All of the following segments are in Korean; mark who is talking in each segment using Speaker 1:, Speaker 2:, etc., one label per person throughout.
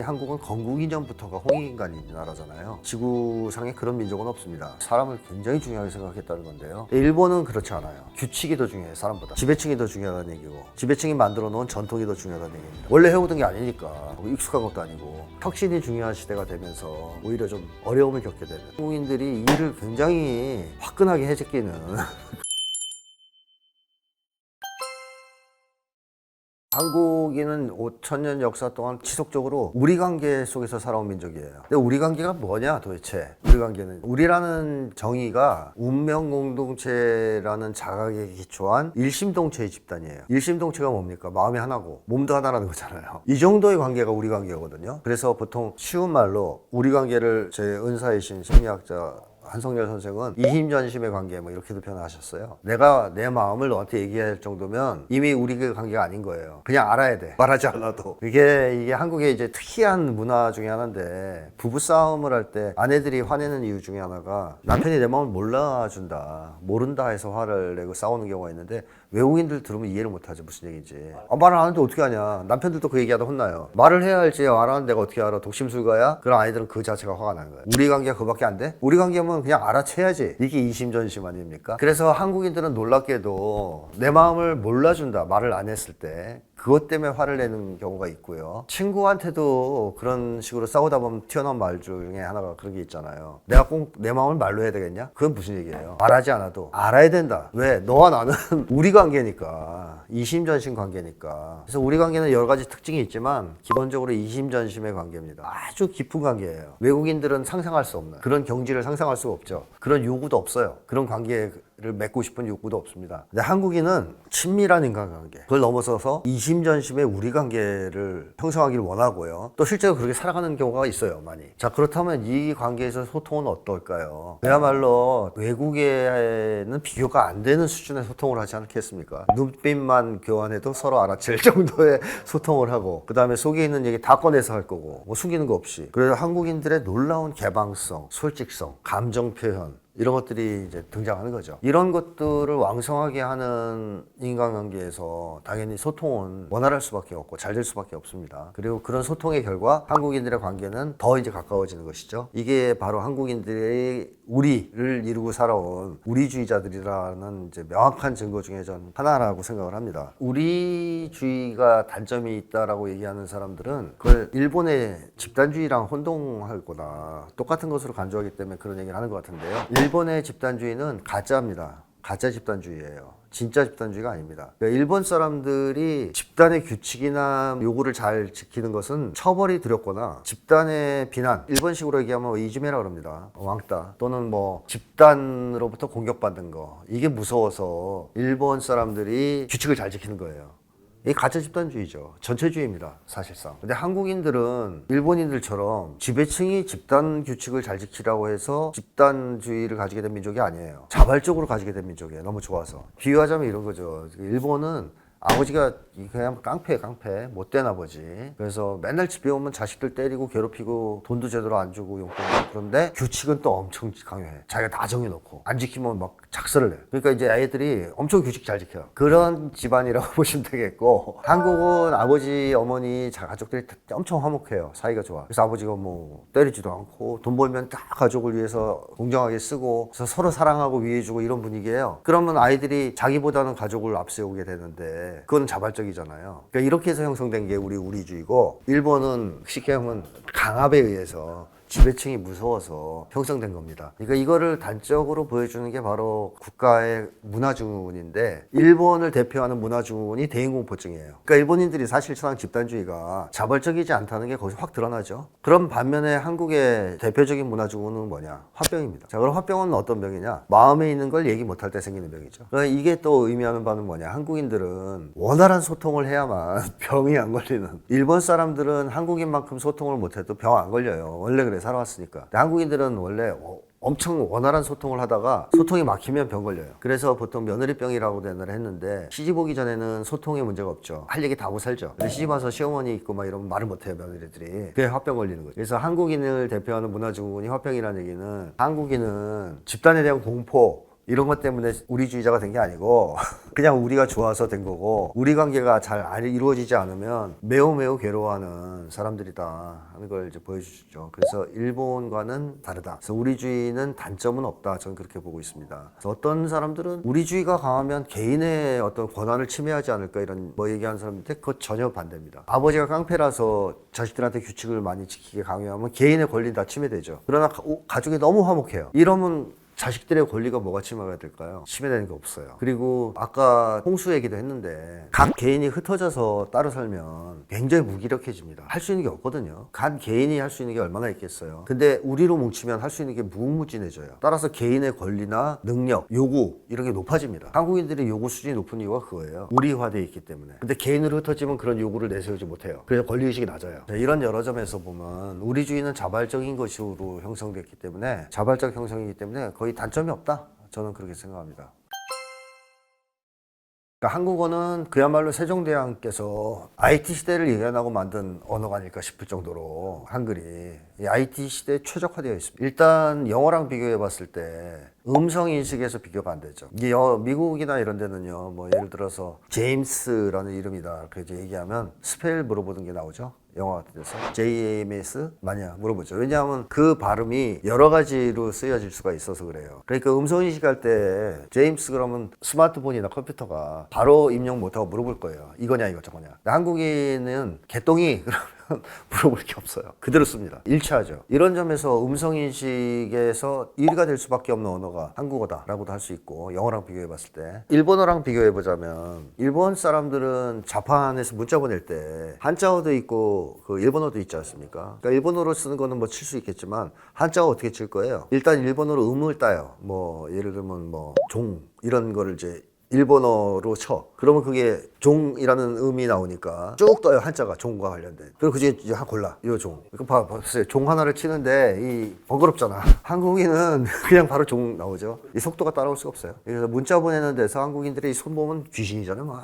Speaker 1: 한국은 건국 이전부터가 홍익인간인 나라잖아요. 지구상에 그런 민족은 없습니다. 사람을 굉장히 중요하게 생각했다는 건데요. 일본은 그렇지 않아요. 규칙이 더 중요해요, 사람보다. 지배층이 더 중요하다는 얘기고, 지배층이 만들어 놓은 전통이 더 중요하다는 얘기입니다. 원래 해오던 게 아니니까 익숙한 것도 아니고, 혁신이 중요한 시대가 되면서 오히려 좀 어려움을 겪게 되는, 한국인들이 일을 굉장히 화끈하게 해제끼는 한국인은 5,000년 역사 동안 지속적으로 우리 관계 속에서 살아온 민족이에요. 근데 우리 관계가 뭐냐 도대체? 우리 관계는, 우리라는 정의가 운명 공동체라는 자각에 기초한 일심동체의 집단이에요. 일심동체가 뭡니까? 마음이 하나고 몸도 하나라는 거잖아요. 이 정도의 관계가 우리 관계거든요. 그래서 보통 쉬운 말로 우리 관계를 제 은사이신 심리학자 한성열 선생은 이심전심의 관계 뭐 이렇게도 표현하셨어요. 내가 내 마음을 너한테 얘기할 정도면 이미 우리 그 관계가 아닌 거예요. 그냥 알아야 돼. 말하지 않아도. 이게 한국의 이제 특이한 문화 중에 하나인데, 부부싸움을 할 때 아내들이 화내는 이유 중에 하나가 남편이 내 마음을 몰라준다, 모른다 해서 화를 내고 싸우는 경우가 있는데, 외국인들 들으면 이해를 못하죠. 무슨 얘기인지. 말을 안 하는데 어떻게 하냐. 남편들도 그 얘기하다 혼나요. 말을 해야 할지 안 하는 내가 어떻게 알아. 독심술가야? 그런 아이들은 그 자체가 화가 나는 거예요. 우리 관계가 그밖에 안 돼? 우리 관계면 그냥 알아채야지. 이게 이심전심 아닙니까? 그래서 한국인들은 놀랍게도 내 마음을 몰라준다, 말을 안 했을 때 그것 때문에 화를 내는 경우가 있고요. 친구한테도 그런 식으로 싸우다 보면 튀어나온 말 중에 하나가 그런 게 있잖아요. 내가 꼭 내 마음을 말로 해야 되겠냐? 그건 무슨 얘기예요? 말하지 않아도 알아야 된다. 왜? 너와 나는 우리 관계니까, 이심전심 관계니까. 그래서 우리 관계는 여러 가지 특징이 있지만 기본적으로 이심전심의 관계입니다. 아주 깊은 관계예요. 외국인들은 상상할 수 없는 그런 경지를 상상할 수가 없죠. 그런 요구도 없어요. 그런 관계를 맺고 싶은 욕구도 없습니다. 근데 한국인은 친밀한 인간관계, 그걸 넘어서서 이심전심의 우리 관계를 형성하기를 원하고요. 또 실제로 그렇게 살아가는 경우가 있어요, 많이. 자, 그렇다면 이 관계에서 소통은 어떨까요? 그야말로 외국에는 비교가 안 되는 수준의 소통을 하지 않겠습니까? 눈빛만 교환해도 서로 알아챌 정도의 소통을 하고, 그 다음에 속에 있는 얘기 다 꺼내서 할 거고, 뭐 숨기는 거 없이. 그래서 한국인들의 놀라운 개방성, 솔직성, 감정 표현, 이런 것들이 이제 등장하는 거죠. 이런 것들을 왕성하게 하는 인간관계에서 당연히 소통은 원활할 수밖에 없고 잘 될 수밖에 없습니다. 그리고 그런 소통의 결과 한국인들의 관계는 더 이제 가까워지는 것이죠. 이게 바로 한국인들의 우리를 이루고 살아온 우리주의자들이라는 이제 명확한 증거 중에 전 하나라고 생각을 합니다. 우리주의가 단점이 있다라고 얘기하는 사람들은 그걸 일본의 집단주의랑 혼동할 거다, 똑같은 것으로 간주하기 때문에 그런 얘기를 하는 것 같은데요. 일본의 집단주의는 가짜입니다. 가짜 집단주의예요. 진짜 집단주의가 아닙니다. 그러니까 일본 사람들이 집단의 규칙이나 요구를 잘 지키는 것은 처벌이 두렵거나 집단의 비난, 일본식으로 얘기하면 이즈메라 그럽니다. 왕따 또는 뭐 집단으로부터 공격받는 거, 이게 무서워서 일본 사람들이 규칙을 잘 지키는 거예요. 이게 가짜 집단주의죠. 전체주의입니다, 사실상. 근데 한국인들은 일본인들처럼 지배층이 집단 규칙을 잘 지키라고 해서 집단주의를 가지게 된 민족이 아니에요. 자발적으로 가지게 된 민족이에요. 너무 좋아서. 비유하자면 이런 거죠. 일본은 아버지가 그냥 깡패, 못된 아버지. 그래서 맨날 집에 오면 자식들 때리고 괴롭히고 돈도 제대로 안 주고 용돈. 그런데 규칙은 또 엄청 강요해. 자기가 다 정해놓고 안 지키면 막 작설을 내. 그러니까 이제 아이들이 엄청 규칙 잘 지켜요. 그런 집안이라고 보시면 되겠고, 한국은 아버지, 어머니, 가족들이 엄청 화목해요. 사이가 좋아. 그래서 아버지가 뭐 때리지도 않고 돈 벌면 다 가족을 위해서 공정하게 쓰고, 그래서 서로 사랑하고 위해주고 이런 분위기예요. 그러면 아이들이 자기보다는 가족을 앞세우게 되는데 그건 자발적이잖아요. 그러니까 이렇게 해서 형성된 게 우리주의고, 일본은 쉽게 하면 강압에 의해서 지배층이 무서워서 형성된 겁니다. 그러니까 이거를 단적으로 보여주는 게 바로 국가의 문화증후군인데, 일본을 대표하는 문화증후군이 대인공포증이에요. 그러니까 일본인들이 사실상 집단주의가 자발적이지 않다는 게 거기서 확 드러나죠. 그런 반면에 한국의 대표적인 문화증후군은 뭐냐? 화병입니다. 자, 그럼 화병은 어떤 병이냐? 마음에 있는 걸 얘기 못할 때 생기는 병이죠. 그러니까 이게 또 의미하는 바는 뭐냐? 한국인들은 원활한 소통을 해야만 병이 안 걸리는, 일본 사람들은 한국인만큼 소통을 못해도 병 안 걸려요. 원래 그래, 살아왔으니까. 근데 한국인들은 원래 엄청 원활한 소통을 하다가 소통이 막히면 병 걸려요. 그래서 보통 며느리병이라고 대단을 했는데, 시집 오기 전에는 소통에 문제가 없죠. 할 얘기 다 하고 살죠. 근데 시집 와서 시어머니 있고 막 이러면 말을 못해요, 며느리들이. 그게 화병 걸리는 거죠. 그래서 한국인을 대표하는 문화증후군이 화병이라는 얘기는, 한국인은 집단에 대한 공포, 이런 것 때문에 우리주의자가 된 게 아니고 그냥 우리가 좋아서 된 거고, 우리 관계가 잘 이루어지지 않으면 매우 매우 괴로워하는 사람들이다 하는 걸 이제 보여주죠. 그래서 일본과는 다르다. 그래서 우리주의는 단점은 없다. 저는 그렇게 보고 있습니다. 그래서 어떤 사람들은 우리주의가 강하면 개인의 어떤 권한을 침해하지 않을까 이런 뭐 얘기하는 사람인데, 그거 전혀 반대입니다. 아버지가 깡패라서 자식들한테 규칙을 많이 지키게 강요하면 개인의 권리는 다 침해되죠. 그러나 가족이 너무 화목해요. 이러면 자식들의 권리가 뭐가 침해가 될까요? 침해되는 게 없어요. 그리고 아까 홍수 얘기도 했는데, 각 개인이 흩어져서 따로 살면 굉장히 무기력해집니다. 할 수 있는 게 없거든요. 각 개인이 할 수 있는 게 얼마나 있겠어요. 근데 우리로 뭉치면 할 수 있는 게 무궁무진해져요. 따라서 개인의 권리나 능력, 요구 이런 게 높아집니다. 한국인들의 요구 수준이 높은 이유가 그거예요. 우리화되어 있기 때문에. 근데 개인으로 흩어지면 그런 요구를 내세우지 못해요. 그래서 권리의식이 낮아요. 이런 여러 점에서 보면 우리주의는 자발적인 것으로 형성됐기 때문에, 자발적 형성이기 때문에 거의 단점이 없다. 저는 그렇게 생각합니다. 그러니까 한국어는 그야말로 세종대왕께서 IT 시대를 예견하고 만든 언어가 아닐까 싶을 정도로 한글이 이 IT 시대에 최적화되어 있습니다. 일단 영어랑 비교해 봤을 때 음성 인식에서 비교가 안 되죠. 이게 미국이나 이런 데는요, 뭐 예를 들어서 제임스라는 이름이다 그렇게 얘기하면 스펠 물어보는 게 나오죠. 영어 같은 데서 JAMS 마냐 물어보죠. 왜냐하면 그 발음이 여러 가지로 쓰여질 수가 있어서 그래요. 그러니까 음성 인식할 때 제임스 그러면 스마트폰이나 컴퓨터가 바로 입력 못하고 물어볼 거예요. 이거냐 이거 저거냐. 한국인은 개똥이 그러면 물어볼 게 없어요. 그대로 씁니다. 일치하죠. 이런 점에서 음성인식에서 1위가 될 수밖에 없는 언어가 한국어다라고도 할 수 있고, 영어랑 비교해 봤을 때 일본어랑 비교해 보자면, 일본 사람들은 자판에서 문자 보낼 때 한자어도 있고 그 일본어도 있지 않습니까? 그러니까 일본어로 쓰는 거는 뭐 칠 수 있겠지만 한자어 어떻게 칠 거예요? 일단 일본어로 음을 따요. 뭐 예를 들면 뭐 종 이런 거를 이제 일본어로 쳐. 그러면 그게 종이라는 음이 나오니까 쭉 떠요. 한자가 종과 관련된. 그리고 그중에 이제 골라. 이 종. 이거 봐보세요. 종 하나를 치는데 이 번거롭잖아. 한국인은 그냥 바로 종 나오죠. 이 속도가 따라올 수가 없어요. 그래서 문자 보내는 데서 한국인들이 손 보면 귀신이잖아요. 막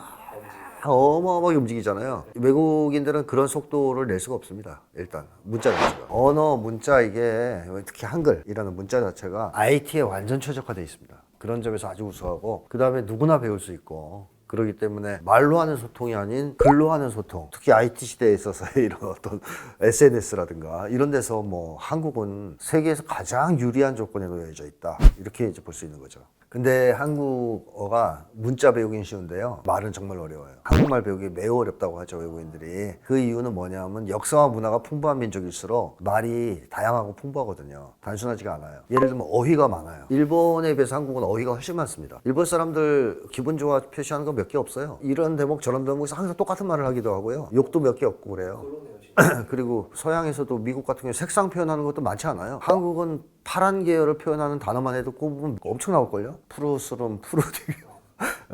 Speaker 1: 어마어마하게 움직이잖아요. 외국인들은 그런 속도를 낼 수가 없습니다. 일단 문자 자체가. 언어, 문자, 이게 특히 한글이라는 문자 자체가 IT에 완전 최적화되어 있습니다. 그런 점에서 아주 우수하고, 그 다음에 누구나 배울 수 있고, 그렇기 때문에 말로 하는 소통이 아닌 글로 하는 소통, 특히 IT 시대에 있어서의 이런 어떤 SNS라든가 이런 데서 뭐 한국은 세계에서 가장 유리한 조건에 놓여져 있다, 이렇게 이제 볼 수 있는 거죠. 근데 한국어가 문자 배우긴 쉬운데요, 말은 정말 어려워요. 한국말 배우기 매우 어렵다고 하죠, 외국인들이. 그 이유는 뭐냐면 역사와 문화가 풍부한 민족일수록 말이 다양하고 풍부하거든요. 단순하지가 않아요. 예를 들면 어휘가 많아요. 일본에 비해서 한국은 어휘가 훨씬 많습니다. 일본 사람들 기분 좋아 표시하는 거 몇 개 없어요. 이런 대목 저런 대목에서 항상 똑같은 말을 하기도 하고요. 욕도 몇 개 없고 그래요. 그리고 서양에서도 미국 같은 경우 색상 표현하는 것도 많지 않아요. 한국은 파란 계열을 표현하는 단어만 해도 꼽으면 엄청 나올걸요? 푸르스름, 푸르디오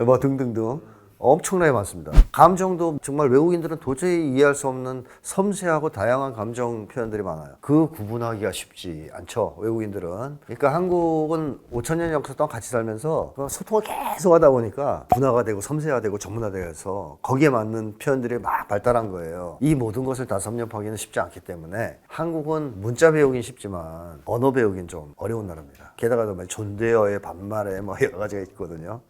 Speaker 1: 뭐 등등등 엄청나게 많습니다. 감정도 정말 외국인들은 도저히 이해할 수 없는 섬세하고 다양한 감정 표현들이 많아요. 그 구분하기가 쉽지 않죠, 외국인들은. 그러니까 한국은 5,000년 역사 동안 같이 살면서 소통을 계속 하다 보니까 분화가 되고 섬세화되고 전문화되어서 거기에 맞는 표현들이 막 발달한 거예요. 이 모든 것을 다 섭렵하기는 쉽지 않기 때문에 한국은 문자 배우긴 쉽지만 언어 배우긴 좀 어려운 나라입니다. 게다가 존대어의 반말에 뭐 여러 가지가 있거든요.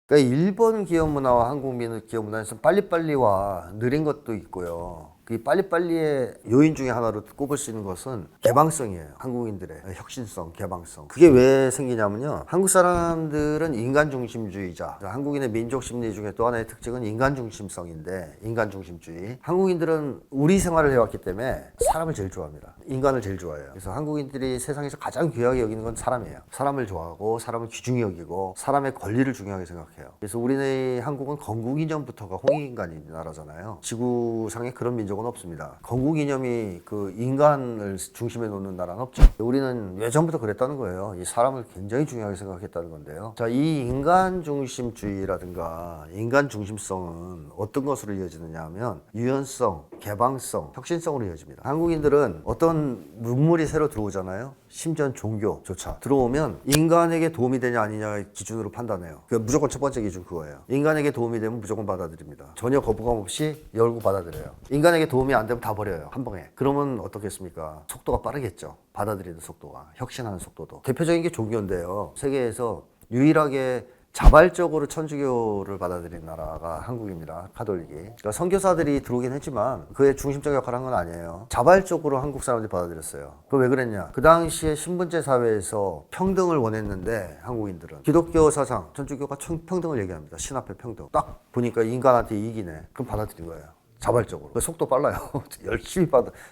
Speaker 1: 그러니까 일본 기업 문화와 한국 기업 문화에서 빨리빨리와 느린 것도 있고요. 그 빨리빨리의 요인 중에 하나로 꼽을 수 있는 것은 개방성이에요. 한국인들의 혁신성, 개방성. 그게 왜 생기냐면요, 한국 사람들은 인간중심주의자. 한국인의 민족 심리 중에 또 하나의 특징은 인간중심성인데, 인간중심주의. 한국인들은 우리 생활을 해왔기 때문에 사람을 제일 좋아합니다. 인간을 제일 좋아해요. 그래서 한국인들이 세상에서 가장 귀하게 여기는 건 사람이에요. 사람을 좋아하고 사람을 귀중히 여기고 사람의 권리를 중요하게 생각해요. 그래서 우리네 한국은 건국 이전부터가 홍익인간인 나라잖아요. 지구상에 그런 민족은 없습니다. 건국 이념이 그 인간을 중심에 놓는 나라는 없죠. 우리는 예전부터 그랬다는 거예요. 이 사람을 굉장히 중요하게 생각했다는 건데요. 자, 이 인간 중심주의라든가 인간 중심성은 어떤 것으로 이어지느냐 하면 유연성, 개방성, 혁신성으로 이어집니다. 한국인들은 어떤 문물이 새로 들어오잖아요. 심지어 종교조차 들어오면 인간에게 도움이 되냐 아니냐의 기준으로 판단해요. 무조건 첫 번째 기준 그거예요. 인간에게 도움이 되면 무조건 받아들입니다. 전혀 거부감 없이 열고 받아들여요. 인간에게 도움이 안 되면 다 버려요. 한 방에. 그러면 어떻겠습니까? 속도가 빠르겠죠. 받아들이는 속도가. 혁신하는 속도도. 대표적인 게 종교인데요. 세계에서 유일하게 자발적으로 천주교를 받아들인 나라가 한국입니다. 카톨릭이. 그러니까 선교사들이 들어오긴 했지만 그의 중심적 역할을 한 건 아니에요. 자발적으로 한국 사람들이 받아들였어요. 그 왜 그랬냐? 그 당시에 신분제 사회에서 평등을 원했는데 한국인들은 기독교 사상, 천주교가 평등을 얘기합니다. 신합의 평등. 딱 보니까 인간한테 이기네. 그럼 받아들인 거예요. 자발적으로. 그 속도 빨라요. 열심히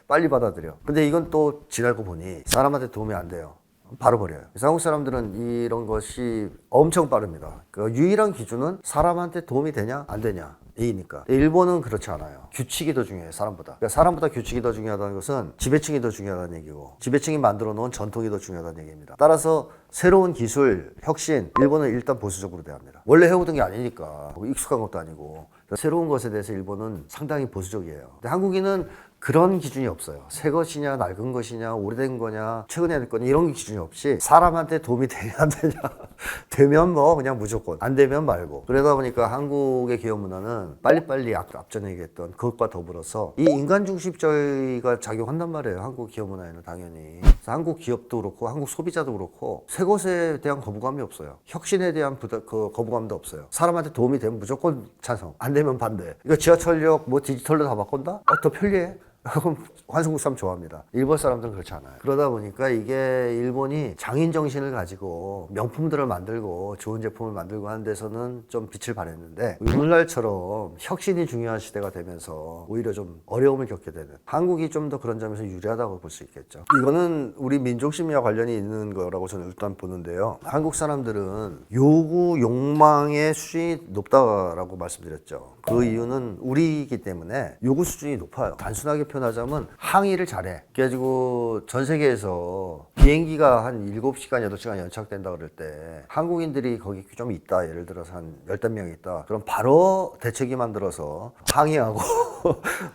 Speaker 1: 빨리 받아들여. 근데 이건 또 지나고 보니 사람한테 도움이 안 돼요. 바로 버려요. 그래서 한국 사람들은 이런 것이 엄청 빠릅니다. 그 유일한 기준은 사람한테 도움이 되냐 안 되냐 이니까. 일본은 그렇지 않아요. 규칙이 더 중요해요. 사람보다. 그러니까 사람보다 규칙이 더 중요하다는 것은 지배층이 더 중요하다는 얘기고 지배층이 만들어 놓은 전통이 더 중요하다는 얘기입니다. 따라서 새로운 기술, 혁신, 일본은 일단 보수적으로 대합니다. 원래 해오던 게 아니니까 익숙한 것도 아니고 새로운 것에 대해서 일본은 상당히 보수적이에요. 근데 한국인은 그런 기준이 없어요. 새 것이냐, 낡은 것이냐, 오래된 거냐, 최근에 할 거냐 이런 기준이 없이 사람한테 도움이 되냐 안 되냐 되면 뭐 그냥 무조건 안 되면 말고. 그러다 보니까 한국의 기업 문화는 빨리빨리 앞전에 얘기했던 그것과 더불어서 이 인간중심주의가 작용한단 말이에요. 한국 기업 문화에는 당연히. 그래서 한국 기업도 그렇고 한국 소비자도 그렇고 새 것에 대한 거부감이 없어요. 혁신에 대한 거부감도 없어요. 사람한테 도움이 되면 무조건 찬성, 안 되면 반대. 이거 지하철역 뭐 디지털로 다 바꾼다? 더 편리해. 그럼 한국 사람 좋아합니다. 일본 사람들은 그렇지 않아요. 그러다 보니까 이게 일본이 장인 정신을 가지고 명품들을 만들고 좋은 제품을 만들고 하는 데서는 좀 빛을 발했는데 오늘날처럼 혁신이 중요한 시대가 되면서 오히려 좀 어려움을 겪게 되는 한국이 좀 더 그런 점에서 유리하다고 볼 수 있겠죠. 이거는 우리 민족심리와 관련이 있는 거라고 저는 일단 보는데요. 한국 사람들은 요구, 욕망의 수준이 높다라고 말씀드렸죠. 그 이유는 우리이기 때문에 요구 수준이 높아요. 단순하게 표현하자면 항의를 잘해. 그래가지고 전 세계에서 비행기가 한 7시간, 8시간 연착된다 그럴 때 한국인들이 거기 좀 있다. 예를 들어서 한 10명 있다. 그럼 바로 대책위 만들어서 항의하고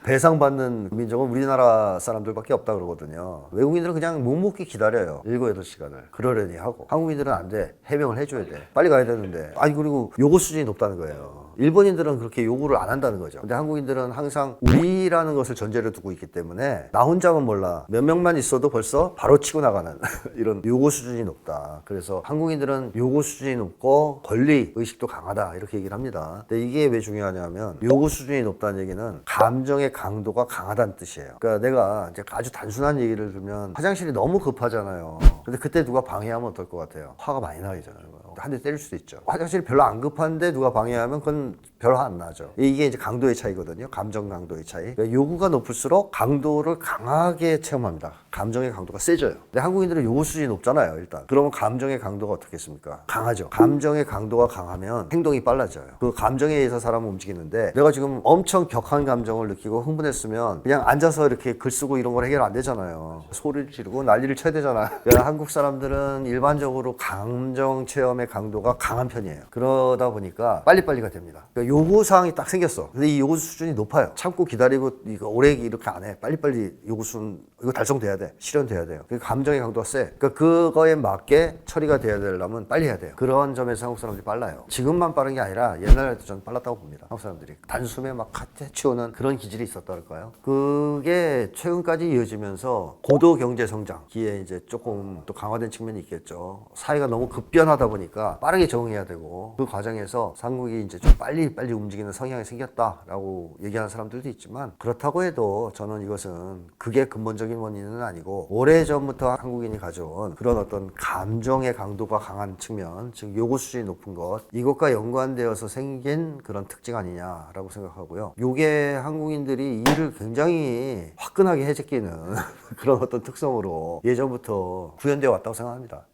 Speaker 1: 배상받는 민족은 우리나라 사람들밖에 없다 그러거든요. 외국인들은 그냥 묵묵히 기다려요. 7, 8시간을. 그러려니 하고. 한국인들은 안 돼. 해명을 해줘야 돼. 빨리 가야 되는데. 아니 그리고 요구 수준이 높다는 거예요. 일본인들은 그렇게 요구를 안 한다는 거죠. 근데 한국인들은 항상 우리라는 것을 전제로 두고 있기 때문에 나 혼자만 몰라. 몇 명만 있어도 벌써 바로 치고 나가는 이런 요구 수준이 높다. 그래서 한국인들은 요구 수준이 높고 권리 의식도 강하다 이렇게 얘기를 합니다. 근데 이게 왜 중요하냐면 요구 수준이 높다는 얘기는 감정의 강도가 강하다는 뜻이에요. 그러니까 내가 이제 아주 단순한 얘기를 들면 화장실이 너무 급하잖아요. 근데 그때 누가 방해하면 어떨 것 같아요? 화가 많이 나잖아요. 한 대 때릴 수도 있죠. 화장실이 별로 안 급한데 누가 방해하면 그건 별 화 안 나죠. 이게 이제 강도의 차이거든요. 감정 강도의 차이. 그러니까 요구가 높을수록 강도를 강하게 체험합니다. 감정의 강도가 세져요. 근데 한국인들은 요구 수준이 높잖아요, 일단. 그러면 감정의 강도가 어떻겠습니까? 강하죠. 감정의 강도가 강하면 행동이 빨라져요. 그 감정에 의해서 사람은 움직이는데 내가 지금 엄청 격한 감정을 느끼고 흥분했으면 그냥 앉아서 이렇게 글 쓰고 이런 걸 해결 안 되잖아요. 소리를 지르고 난리를 쳐야 되잖아요. 그러니까 한국 사람들은 일반적으로 감정 체험의 강도가 강한 편이에요. 그러다 보니까 빨리빨리가 됩니다. 그러니까 요구사항이 딱 생겼어. 근데 이 요구 수준이 높아요. 참고 기다리고 이거 오래 이렇게 안 해. 빨리빨리 요구 수준 이거 달성돼야 돼. 실현돼야 돼요. 그러니까 감정의 강도가 세. 그러니까 그거에 맞게 처리가 돼야 되려면 빨리 해야 돼요. 그런 점에서 한국 사람들이 빨라요. 지금만 빠른 게 아니라 옛날에도 저는 빨랐다고 봅니다. 한국 사람들이 단숨에 막 해치우는 그런 기질이 있었다 할까요? 그게 최근까지 이어지면서 고도 경제 성장기에 이제 조금 또 강화된 측면이 있겠죠. 사회가 너무 급변하다 보니까 빠르게 적응해야 되고 그 과정에서 한국이 이제 좀 빨리 움직이는 성향이 생겼다라고 얘기하는 사람들도 있지만 그렇다고 해도 저는 이것은 그게 근본적인 원인은 아니고 오래전부터 한국인이 가져온 그런 어떤 감정의 강도가 강한 측면, 즉 요구 수준이 높은 것, 이것과 연관되어서 생긴 그런 특징 아니냐라고 생각하고요. 요게 한국인들이 일을 굉장히 화끈하게 해제끼는 그런 어떤 특성으로 예전부터 구현되어 왔다고 생각합니다.